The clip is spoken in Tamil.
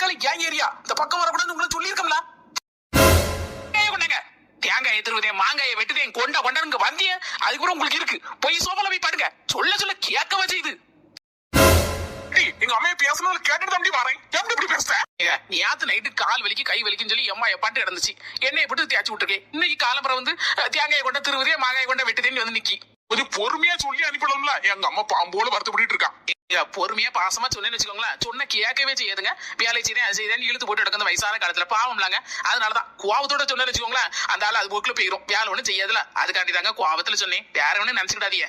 தக்காளி ஏன் ஏரியா இந்த பக்கம் வரக்கூடாது உங்களை சொல்லியிருக்கோம்ல. தேங்காயை திருவதே மாங்காயை வெட்டுதே கொண்ட கொண்டனுங்க வந்திய அது கூட உங்களுக்கு இருக்கு. போய் சோபால போய் பாருங்க. சொல்ல சொல்ல கேட்க வச்சுது. எங்க அம்மையை பேசணும் கேட்டுட்டு தான் வரேன். எப்படி இப்படி பேசுறேன்? நேத்து நைட்டு கால் வலிக்கு கை வலிக்குன்னு சொல்லி அம்மா எப்பாட்டு இடந்துச்சு. என்னை எப்படி தேய்ச்சி விட்டுருக்கேன். இன்னைக்கு காலம்பரம் வந்து தேங்காயை கொண்ட திருவதே மாங்காயை கொண்ட வெட்டுதேன்னு வந்து நிக்கி. கொஞ்சம் பொறுமையா சொல்லி அனுப்பிடணும்ல. எங்க அம்மா பாம்போல வருத்தப்பட்டு இருக்கான். பொறுமையா பாசமா சொன்னேன்னு வச்சுக்கோங்களேன். சொன்ன கேட்கவே செய்யாதுங்க. வேலை செய்யறேன் அது செய்யறேன் இழுத்து போட்டு எடுக்க வயசான காலத்துல பாவம்லாங்க. அதனாலதான் கோவத்தோட சொன்னேன்னு வச்சுக்கோங்களேன். அந்த ஆள் அது போக்குல போயிடும். வேலை ஒண்ணு செய்யாதுல. அதுக்காண்டி தாங்க கோவத்துல சொன்னேன். வேற ஒண்ணு நினைச்சுக்கிடாதீங்க.